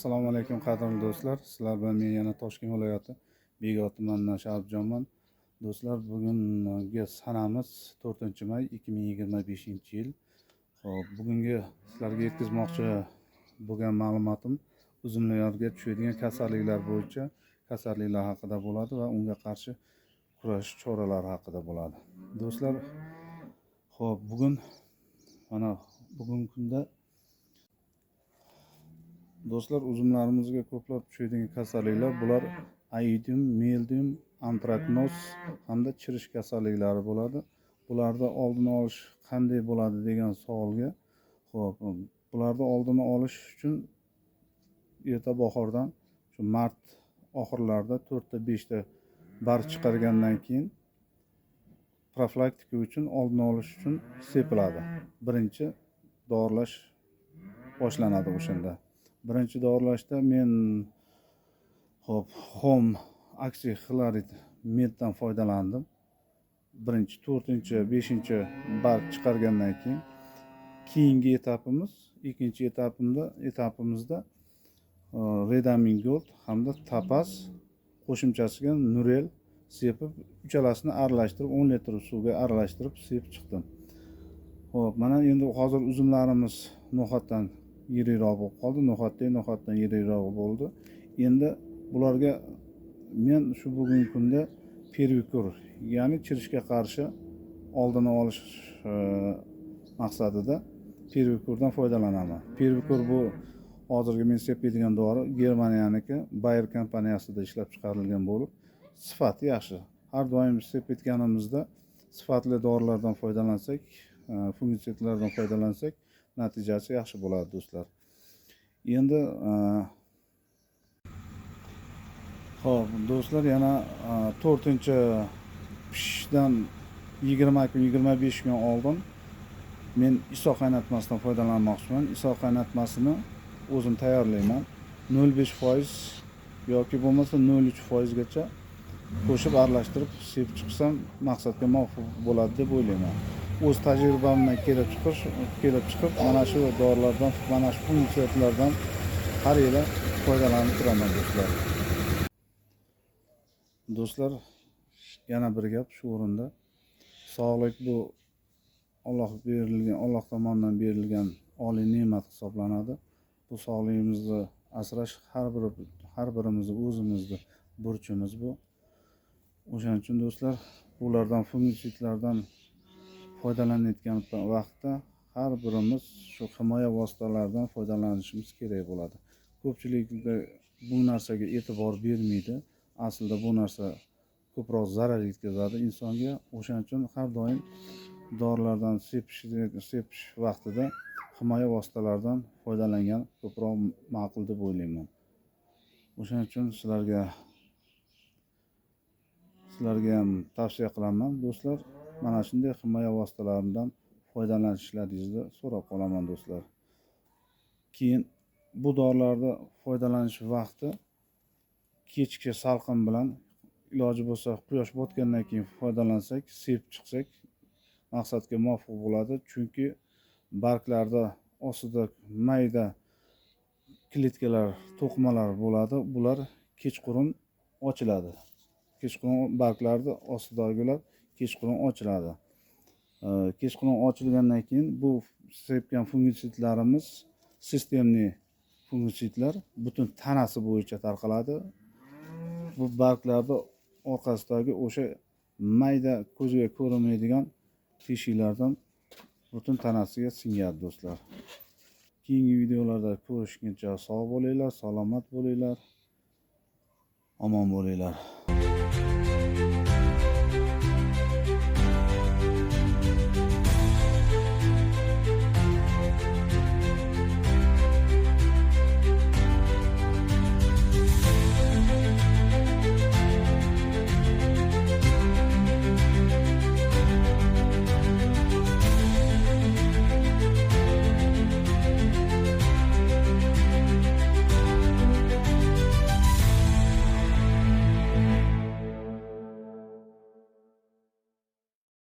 Assalomu alaykum qadrli do'stlar. Sizlar bilan men yana Toshkent viloyati Begot tumanidan Sharifjonman. Do'stlar, bugungi sanamiz 4-may 2025-yil. Xo'p, bugungi sizlarga yetkazmoqchi bo'lgan ma'lumotim uzumlarga tushadigan kasalliklar bo'yicha kasalliklar haqida bo'ladi va unga qarshi kurash choralari haqida bo'ladi. Do'stlar, xo'p, bugungi kunda do'stlar, uzumlarimizga ko'plab tushadigan kasalliklar bular aidium, mildium, antraknoz hamda chirish kasalliklari bo'ladi. Bularda oldini olish qanday bo'ladi degan savolga, xo'p, bularni oldini olish uchun erta bahordan shu mart oxirlarida 4-5 ta barg chiqargandan keyin profilaktika uchun, oldini olish uchun sepiladi. Birinchi dorlash boshlanadi o'shanda. Birinchi dorilashda men xom oksixlorid meddan foydalandim. Birinchi, 4-chi, 5-chi barg chiqargandan keyin keyingi ikkinchi etapimizda Redamin Gold hamda Topaz qo'shimchasiga Nurel sepib, uchalasini aralashtirib 10 litr suvga aralashtirib sepib chiqdim. Xo'p, mana endi hozir uzumlarimiz no'xatdan yirikroq bo'lib qoldi. No'xatdan yirikroq bo'ldi. Endi bularga men shu bugungi kunda Pervikur, ya'ni chirishga qarshi oldini olish maqsadida Pervikurdan foydalanaman. Pervikur bu hozirgi men sepadigan dori Germaniyaniki Bayer kompaniyasida ishlab chiqarilgan bo'lib, sifati yaxshi. Har doim sepayotganimizda sifatli dorilardan foydalansak, fungitsidlardan foydalansak, natijasi yaxshi bo'ladi do'stlar. Endi xo'p, do'stlar, yana 4-chi pishishdan 20 kun, 25 kun oldin men iso qaynatmasidan foydalanmoqchiman. Iso qaynatmasini o'zim tayyorlayman. 0,5% yoki bo'lmasa 0,3% gacha qo'shib aralashtirib sepib chiqsam maqsadga muvofiq bo'ladi deb o'ylayman. O'z tajribamdan kelib chiqib mana shu dorilardan, mana shu fungitsidlardan har yili foydalanib turaman do'stlar. Do'stlar, yana bir gap shu o'rinda. Sog'lik bu Alloh tomonidan berilgan oliy ne'mat hisoblanadi. Bu sog'ligimizni asrash har birimizni o'zimizni burchimiz bu. O'shaning uchun do'stlar, bulardan, fungitsidlardan foydalanayotgan vaqtda har birimiz shu himoya vositalaridan foydalanishimiz kerak bo'ladi. Ko'pchilik bu narsaga e'tibor bermaydi. Aslida bu narsa ko'proq zarar yetkazadi insonga. O'shaning uchun har doim dorilardan sepish vaqtida himoya vositalaridan foydalangan ko'proq ma'qul deb o'ylayman. O'shaning uchun sizlarga ham tavsiya qilaman do'stlar. Mana shunday himoya vositalaridan foydalanishlaringizni so'rab qolaman do'stlar. Keyin bu dorilarni foydalanish vaqti kechki salqin bilan, iloji bo'lsa quyosh botgandan keyin foydalansak, sepib chiqsak maqsadga muvofiq bo'ladi. Chunki barglarda ostida mayda klitkalar, to'qimalar bo'ladi. Bular kechqurun ochiladi. Kechqurun barglarda ostidagilar kechqurun ochiladi. Kechqurun ochilgandan keyin bu sepgan fungitsidlarimiz sistemli fungitsidlar butun tanasi bo'yicha tarqaladi. Bu barglarda orqasidagi o'sha mayda ko'zga ko'rinmaydigan teshiklardan butun tanasiga singadi do'stlar. Keyingi videolarda ko'rishguncha sog' bo'linglar, salomat bo'linglar, omon bo'linglar.